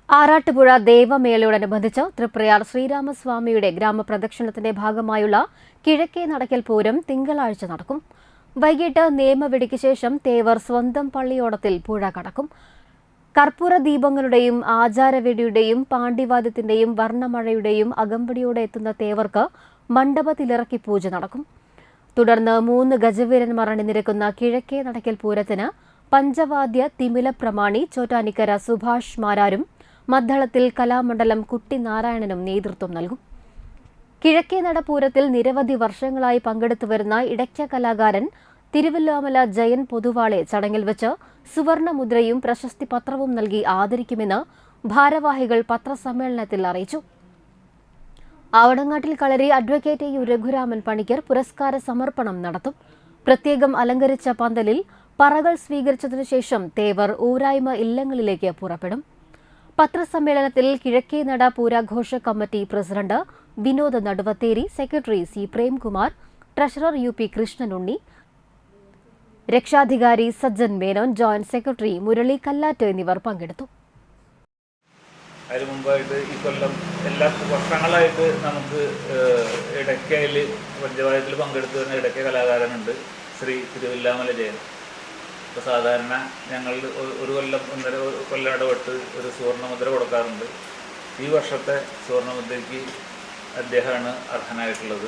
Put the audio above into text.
ആറാട്ടുപുഴ ദേവമേളയോടനുബന്ധിച്ച് തൃപ്രയാർ ശ്രീരാമസ്വാമിയുടെ ഗ്രാമപ്രദക്ഷിണത്തിന്റെ ഭാഗമായുള്ള കിഴക്കേ നടക്കൽ പൂരം തിങ്കളാഴ്ച നടക്കും. വൈകിട്ട് നിയമവെടിക്ക് ശേഷം തേവർ സ്വന്തം പള്ളിയോടത്തിൽ പുഴ കടക്കും. കർപ്പൂര ദീപങ്ങളുടെയും ആചാരവെടിയുടെയും പാണ്ഡിവാദ്യത്തിന്റെയും വർണ്ണമഴയുടെയും അകമ്പടിയോടെ എത്തുന്ന തേവർക്ക് മണ്ഡപത്തിലിറക്കി പൂജ നടക്കും. തുടർന്ന് 3 ഗജവീരന്മാർ അണിനിരക്കുന്ന കിഴക്കേ നടക്കൽ പൂരത്തിന് പഞ്ചവാദ്യ തിമില പ്രമാണി ചോറ്റാനിക്കര സുഭാഷ് മാരാരും മദ്ദളത്തിൽ കലാമണ്ഡലം കുട്ടിനാരായണനും നേതൃത്വം നൽകും. കിഴക്കേ നടപ്പൂരത്തിൽ നിരവധി വർഷങ്ങളായി പങ്കെടുത്തുവരുന്ന ഇടയ്ക്ക കലാകാരൻ തിരുവല്ലാമല ജയൻ പൊതുവാളെ ചടങ്ങിൽ വെച്ച് സുവർണമുദ്രയും പ്രശസ്തി പത്രവും നൽകി ആദരിക്കുമെന്ന് ഭാരവാഹികൾ പത്രസമ്മേളനത്തിൽ അറിയിച്ചു. ആവടങ്ങാട്ടിൽ കളരി അഡ്വക്കേറ്റ് യു രഘുരാമൻ പണിക്കർ പുരസ്കാര സമർപ്പണം നടത്തും. പ്രത്യേകം അലങ്കരിച്ച പന്തലിൽ പറകൾ സ്വീകരിച്ചതിനു ശേഷം തേവർ ഊരായ്മ ഇല്ലങ്ങളിലേക്ക് പുറപ്പെടും. പത്രസമ്മേളനത്തിൽ കിഴക്കേനട പൂരാഘോഷ committee president Vinod Naduvatheri, secretary C Premkumar, treasurer U P Krishnanunni, രക്ഷാധികാരി സജ്ജൻ മേനോൻ, ജോയിന്റ് സെക്രട്ടറി മുരളി കല്ലാറ്റ് എന്നിവർ പങ്കെടുത്തു. അതിനു മുമ്പായിട്ട് ഈ കൊല്ലം എല്ലാ വർഷങ്ങളായിട്ട് നമുക്ക് ഇടയ്ക്കയിൽ പഞ്ചവാദ്യത്തിൽ പങ്കെടുത്തു വരുന്ന ഇടയ്ക്ക കലാകാരനുണ്ട്, ശ്രീ തിരുവല്ലാമല ജയൻ. ഇപ്പോൾ സാധാരണ ഞങ്ങൾ ഒരു കൊല്ലം 1.5 കൊല്ലം ഇടപെട്ട് ഒരു സുവർണ്ണമുദ്ര കൊടുക്കാറുണ്ട്. ഈ വർഷത്തെ സുവർണ്ണമുദ്രയ്ക്ക് അദ്ദേഹമാണ് അർഹനായിട്ടുള്ളത്.